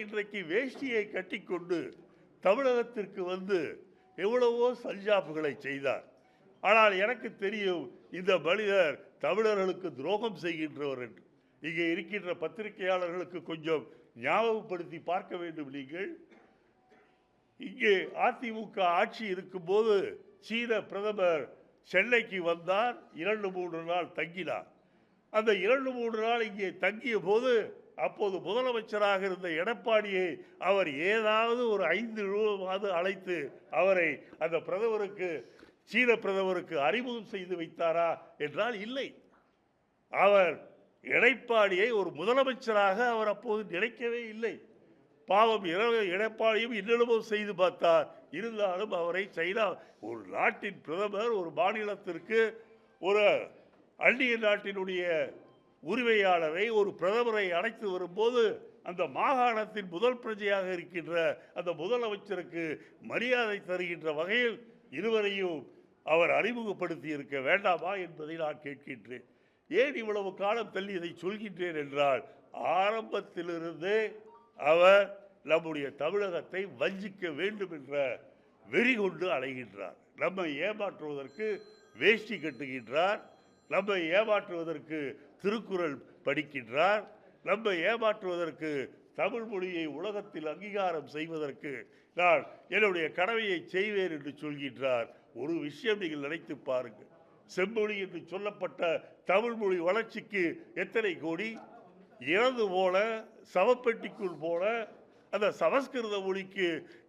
இன்றைக்கு வேஷ்டியை கட்டிக்கொண்டு தமிழகத்திற்கு வந்து எவ்வளவோ சல்ஜாப்புகளை செய்தார். ஆனால் எனக்கு தெரியும் இந்த மனிதர் தமிழர்களுக்கு துரோகம் செய்கின்றவர் என்று. இங்கே இருக்கின்ற பத்திரிகையாளர்களுக்கு கொஞ்சம் ஞாபகப்படுத்தி பார்க்க வேண்டும். நீங்கள் இங்கே அதிமுக ஆட்சி இருக்கும்போது சீன பிரதமர் சென்னைக்கு வந்தார், 2-3 நாள் தங்கினார். அந்த 2-3 நாள் இங்கே தங்கிய போது அப்போது முதலமைச்சராக இருந்த எடப்பாடியை அவர் ஏதாவது ஒரு 5 ரூபாவது அழைத்து அவரை அந்த பிரதமருக்கு, சீன பிரதமருக்கு அறிமுகம் செய்து வைத்தாரா என்றால் இல்லை. அவர் எடப்பாடியை ஒரு முதலமைச்சராக அவர் அப்போது நினைக்கவே இல்லை. பாவம் எடப்பாடியும் இன்னமும் செய்து பார்த்தார். இருந்தாலும் அவரை சைனா, ஒரு நாட்டின் பிரதமர் ஒரு மாநிலத்திற்கு ஒரு அந்நிய நாட்டினுடைய உரிமையாளரை, ஒரு பிரதமரை அழைத்து வரும்போது அந்த மாகாணத்தின் முதல் பிரஜையாக இருக்கின்ற அந்த முதலமைச்சருக்கு மரியாதை தருகின்ற வகையில் இருவரையும் அவர் அறிமுகப்படுத்தி இருக்க வேண்டாமா என்பதை நான் கேட்கின்றேன். ஏன் இவ்வளவு காலம் தள்ளி இதை சொல்கின்றேன் என்றால், ஆரம்பத்திலிருந்து அவர் நம்முடைய தமிழகத்தை வஞ்சிக்க வேண்டும் என்ற வெறி கொண்டு அலைகின்றார். நம்மை ஏமாற்றுவதற்கு வேஷ்டி கட்டுகின்றார், நம்மை ஏமாற்றுவதற்கு திருக்குறள் படிக்கின்றார், நம்மை ஏமாற்றுவதற்கு தமிழ் மொழியை உலகத்தில் அங்கீகாரம் செய்வதற்கு நான் என்னுடைய கடமையை செய்வேன் என்று சொல்கின்றார். ஒரு விஷயம் நீங்கள் நினைத்து பாருங்கள். செம்மொழி என்று சொல்லப்பட்ட தமிழ் மொழி வளர்ச்சிக்கு எத்தனை கோடி இறந்து போல, சவப்பெட்டிக்குள் போல அந்த சமஸ்கிருத மொழிக்கு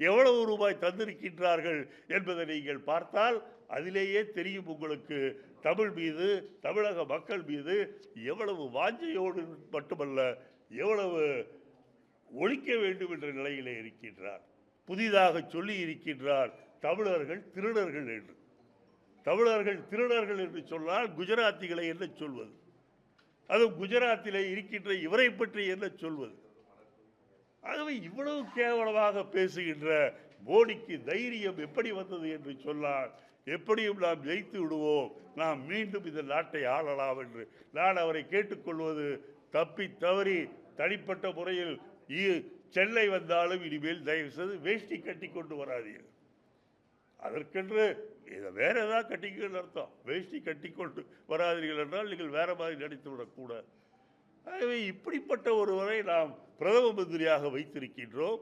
எவ்வளவு ரூபாய் தந்திருக்கின்றார்கள் என்பதை நீங்கள் பார்த்தால் அதிலேயே தெரியும் உங்களுக்கு தமிழ் மீது, தமிழக மக்கள் மீது எவ்வளவு வாஞ்சையோடு மட்டுமல்ல, எவ்வளவு ஒழிக்க வேண்டும் என்ற நிலையிலே இருக்கின்றார். புதிதாக சொல்லி இருக்கின்றார் தமிழர்கள் திருடர்கள் என்று. தமிழர்கள் திருடர்கள் என்று சொன்னால் குஜராத்திகளை என்ன சொல்வது? அது குஜராத்திலே இருக்கின்ற இவரை பற்றி என்ன சொல்வது? ஆகவே இவ்வளவு கேவலமாக பேசுகின்ற மோடிக்கு தைரியம் எப்படி வந்தது என்று சொன்னால், எப்படியும் நாம் ஜெயித்து விடுவோம், நாம் மீண்டும் இந்த நாட்டை ஆளலாம் என்று நான் அவரை கேட்டுக்கொள்வது, தப்பி தவறி தனிப்பட்ட முறையில் சென்னை வந்தாலும் இனிமேல் தயவு செய்து வேஷ்டி கட்டி கொண்டு வராதீர்கள். அதற்கென்று இதை வேற ஏதாவது கட்டிக்கணும்னு அர்த்தம். வேஷ்டி கட்டி கொண்டு வராதீர்கள் என்றால் நீங்கள் வேற மாதிரி நடித்து விடக்கூடாது. ஆகவே இப்படிப்பட்ட ஒருவரை நாம் பிரதம மந்திரியாக வைத்திருக்கின்றோம்.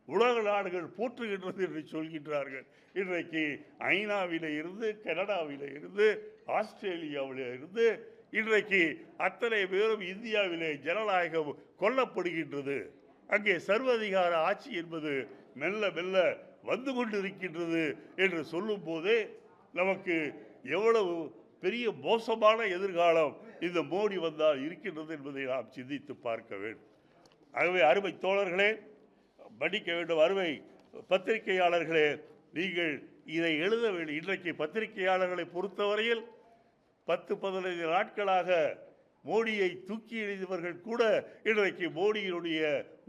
உலக நாடுகள் போற்றுகின்றது என்று சொல்கின்றார்கள். இன்றைக்கு ஐநாவில இருந்து, கனடாவில இருந்து, ஆஸ்திரேலியாவில இருந்து இன்றைக்கு அத்தனை பேரும் இந்தியாவிலே ஜனநாயகம் கொல்லப்படுகின்றது, அங்கே சர்வதிகார ஆட்சி என்பது மெல்ல மெல்ல வந்து கொண்டிருக்கின்றது என்று சொல்லும் போதே நமக்கு எவ்வளவு பெரிய மோசமான எதிர்காலம் இந்த மோடி வந்தால் இருக்கின்றது என்பதை நாம் சிந்தித்து பார்க்க வேண்டும். ஆகவே அருமை தோழர்களே, படிக்க வேண்டும், அருமை பத்திரிகையாளர்களே, நீங்கள் இதை எழுத வேண்டும். இன்றைக்கு பத்திரிகையாளர்களை பொறுத்தவரையில் 10-15 நாட்களாக மோடியை தூக்கி எறிந்தவர்கள் கூட இன்றைக்கு மோடியினுடைய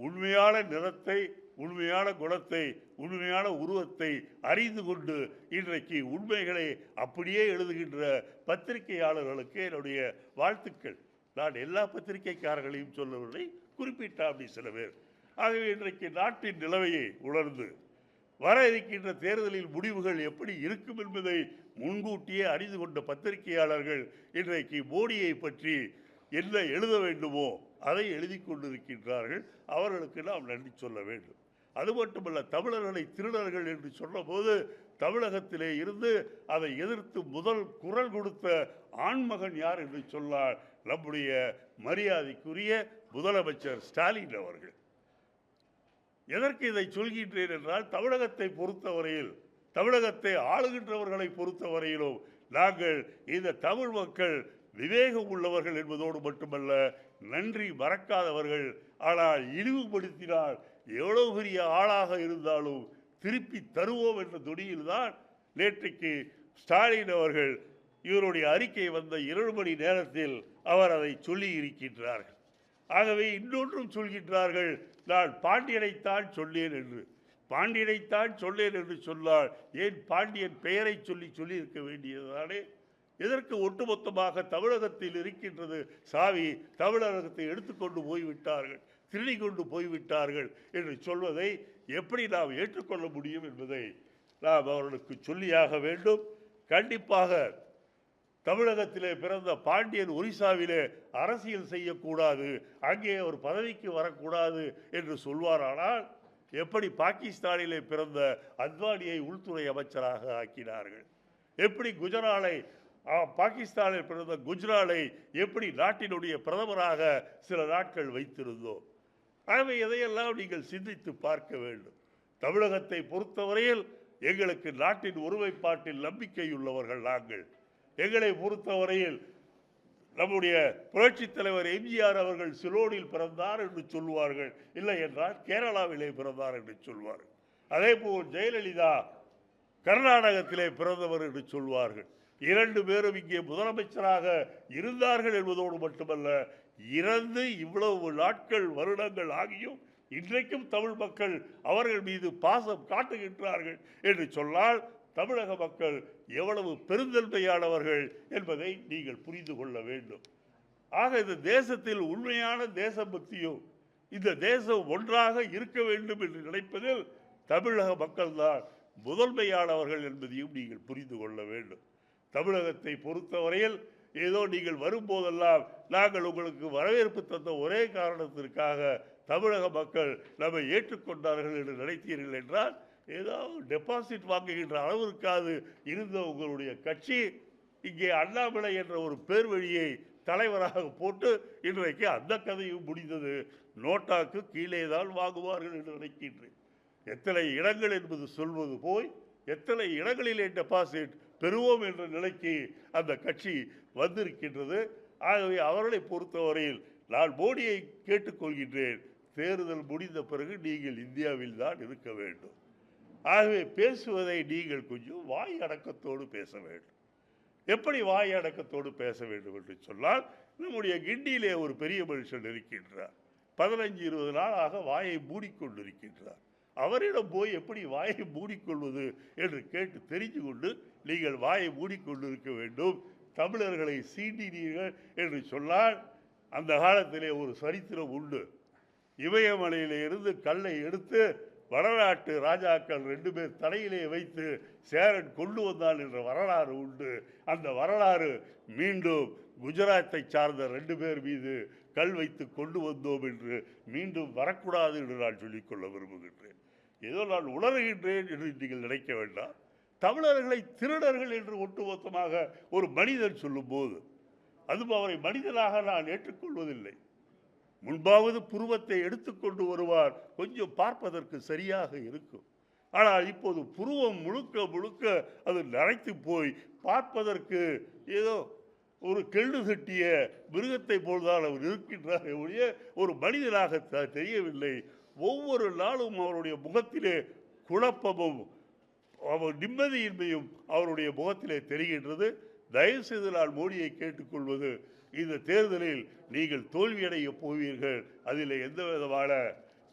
உண்மையான நிறத்தை, உண்மையான குணத்தை, உண்மையான உருவத்தை அறிந்து கொண்டு இன்றைக்கு உண்மைகளை அப்படியே எழுதுகின்ற பத்திரிகையாளர்களுக்கு என்னுடைய வாழ்த்துக்கள். நான் எல்லா பத்திரிகைக்காரர்களையும் சொல்லவில்லை, குறிப்பிட்ட அப்படி சில பேர். ஆகவே இன்றைக்கு நாட்டின் நிலைமையை உணர்ந்து வர இருக்கின்ற தேர்தலில் முடிவுகள் எப்படி இருக்கும் என்பதை முன்கூட்டியே அறிந்து கொண்ட பத்திரிகையாளர்கள் இன்றைக்கு மோடியை பற்றி என்ன எழுத வேண்டுமோ அதை எழுதி கொண்டிருக்கின்றார்கள். அவர்களுக்கு நாம் நன்றி சொல்ல வேண்டும். அது மட்டுமல்ல, தமிழர்களை திருடர்கள் என்று சொன்னபோது தமிழகத்திலே இருந்து அதை எதிர்த்து முதல் குரல் கொடுத்த ஆண்மகன் யார் என்று சொன்னால் நம்முடைய மரியாதைக்குரிய முதலமைச்சர் ஸ்டாலின் அவர்கள். எதற்கு இதை சொல்கின்றேன் என்றால், தமிழகத்தை பொறுத்தவரையில், தமிழகத்தை ஆளுகின்றவர்களை பொறுத்தவரையிலும் நாங்கள் இந்த தமிழ் மக்கள் விவேகம் உள்ளவர்கள் என்பதோடு மட்டுமல்ல, நன்றி மறக்காதவர்கள். ஆனால் இழிவுபடுத்தினால் எவ்வளவு பெரிய ஆளாக இருந்தாலும் திருப்பி தருவோம் என்ற துணியில்தான் நேற்றைக்கு ஸ்டாலின் அவர்கள் இவருடைய அறிக்கை வந்த 2 மணி நேரத்தில் அவர் அதை சொல்லி இருக்கின்றார்கள். ஆகவே இன்னொன்றும் சொல்கின்றார்கள், நான் பாண்டியனைத்தான் சொன்னேன் என்று. பாண்டியனைத்தான் சொன்னேன் என்று சொன்னால் ஏன் பாண்டியன் பெயரை சொல்லி இருக்க வேண்டியதுதானே? எதற்கு ஒட்டுமொத்தமாக தமிழகத்தில் இருக்கின்றது சாவி, தமிழகத்தை எடுத்துக்கொண்டு போய்விட்டார்கள்? திருடி கொண்டு போய்விட்டார்கள் என்று சொல்வதை எப்படி நாம் ஏற்றுக்கொள்ள முடியும் என்பதை நாம் அவர்களுக்கு சொல்லியாக வேண்டும். கண்டிப்பாக தமிழகத்திலே பிறந்த பாண்டியன் ஒரிசாவிலே அரசியல் செய்யக்கூடாது, அங்கே ஒரு பதவிக்கு வரக்கூடாது என்று சொல்வாரானால் எப்படி பாகிஸ்தானிலே பிறந்த அத்வானியை உள்துறை அமைச்சராக ஆக்கினார்கள்? எப்படி குஜராலை பாகிஸ்தானில் பிறந்த குஜராலை எப்படி நாட்டினுடைய பிரதமராக சில நாட்கள் வைத்திருந்தோம்? ஆகவே இதையெல்லாம் நீங்கள் சிந்தித்து பார்க்க வேண்டும். தமிழகத்தை பொறுத்தவரையில் எங்களுக்கு நாட்டின் ஒருமைப்பாட்டில் நம்பிக்கையுள்ளவர்கள் நாங்கள். எங்களை பொறுத்தவரையில் நம்முடைய புரட்சித் தலைவர் எம்ஜிஆர் அவர்கள் சிலோனில் பிறந்தார் என்று சொல்வார்கள், இல்லை என்றால் கேரளாவிலே பிறந்தார் என்று சொல்வார்கள். அதே போல் ஜெயலலிதா கர்நாடகத்திலே பிறந்தவர் என்று சொல்வார்கள். இரண்டு பேரும் இங்கே முதலமைச்சராக இருந்தார்கள் என்பதோடு மட்டுமல்ல, இறந்து இவ்வளவு நாட்கள் வருடங்கள் ஆகியும் இன்றைக்கும் தமிழ் மக்கள் அவர்கள் மீது பாசம் காட்டுகின்றார்கள் என்று சொன்னால் தமிழக மக்கள் எவ்வளவு பெருந்தன்மையானவர்கள் என்பதை நீங்கள் புரிந்து கொள்ள வேண்டும். ஆக இந்த தேசத்தில் உண்மையான தேசபக்தியும் இந்த தேசம் ஒன்றாக இருக்க வேண்டும் என்று நினைப்பதில் தமிழக மக்கள்தான் முதன்மையானவர்கள் என்பதையும் நீங்கள் புரிந்து கொள்ள வேண்டும். தமிழகத்தை பொறுத்தவரையில் ஏதோ நீங்கள் வரும்போதெல்லாம் நாங்கள் உங்களுக்கு வரவேற்பு தந்த ஒரே காரணத்திற்காக தமிழக மக்கள் நம்மை ஏற்றுக்கொண்டார்கள் என்று நினைத்தீர்கள் என்றால் ஏதாவது டெபாசிட் வாங்குகின்ற அளவிற்காது இருந்த உங்களுடைய கட்சி இங்கே அண்ணாமலை என்ற ஒரு பேர் வழியை தலைவராக போட்டு இன்றைக்கு அந்த கதையும் முடிந்தது. நோட்டாக்கு கீழே தான் வாங்குவார்கள் என்று நினைக்கின்றேன். எத்தனை இடங்கள் என்பது சொல்வது போய் எத்தனை இடங்களிலே டெபாசிட் பெறுவோம் என்ற நிலைக்கு அந்த கட்சி வந்திருக்கின்றது. ஆகவே அவர்களை பொறுத்தவரையில் நான் மோடியை கேட்டுக்கொள்கின்றேன், தேர்தல் முடிந்த பிறகு நீங்கள் இந்தியாவில் தான் இருக்க வேண்டும். ஆகவே பேசுவதை நீங்கள் கொஞ்சம் வாய் அடக்கத்தோடு பேச வேண்டும். எப்படி வாய் அடக்கத்தோடு பேச வேண்டும் என்று சொன்னால், நம்முடைய கிண்டியிலே ஒரு பெரிய மனுஷன் இருக்கின்றார், 15-20 நாளாக வாயை மூடிக்கொண்டிருக்கின்றார். அவரிடம் போய் எப்படி வாயை மூடிக்கொள்வது என்று கேட்டு தெரிந்து கொண்டு நீங்கள் வாயை மூடிக்கொண்டிருக்க வேண்டும். தமிழர்களை சீண்டினீர்கள் என்று சொன்னால் அந்த காலத்திலே ஒரு சரித்திரம் உண்டு. இமயமலையிலே இருந்து கல்லை எடுத்து வடநாட்டு ராஜாக்கள் 2 பேர் தலையிலே வைத்து சேரன் கொண்டு வந்தான் என்ற வரலாறு உண்டு. அந்த வரலாறு மீண்டும் குஜராத்தை சார்ந்த 2 பேர் மீது கல் வைத்து கொண்டு வந்தோம் என்று மீண்டும் வரக்கூடாது என்று நான் சொல்லிக்கொள்ள விரும்புகின்றேன். ஏதோ நான் உணர்கின்றேன் என்று நீங்கள் நினைக்க வேண்டாம். தமிழர்களை திருடர்கள் என்று ஒட்டுமொத்தமாக ஒரு மனிதன் சொல்லும் போது அதுவும் அவரை மனிதனாக நான் ஏற்றுக்கொள்வதில்லை. முன்பாவது புருவத்தை எடுத்துக்கொண்டு வருவார், கொஞ்சம் பார்ப்பதற்கு சரியாக இருக்கும். ஆனால் இப்போது புருவம் முழுக்க முழுக்க அது நரைத்து போய் பார்ப்பதற்கு ஏதோ ஒரு கெள்ளு கட்டிய மிருகத்தை போல்தான் அவர் இருக்கின்றார் ஒழிய ஒரு மனிதனாக தெரியவில்லை. ஒவ்வொரு நாளும் அவருடைய முகத்திலே குழப்பமும் அவர் நிம்மதியின்மையும் அவருடைய முகத்திலே தெரிகின்றது. தயவுசெய்து நான் மோடியை கேட்டுக்கொள்வது, இந்த தேர்தலில் நீங்கள் தோல்வியடைய போவீர்கள், அதில் எந்த விதமான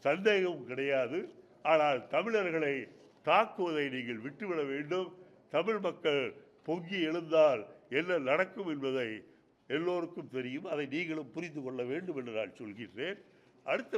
சந்தேகமும் கிடையாது. ஆனால் தமிழர்களை தாக்குவதை நீங்கள் விட்டுவிட வேண்டும். தமிழ் மக்கள் பொங்கி எழுந்தால் என்ன நடக்கும் என்பதை எல்லோருக்கும் தெரியும். அதை நீங்களும் புரிந்து கொள்ள வேண்டும் என்று நான் சொல்கின்றேன். அடுத்த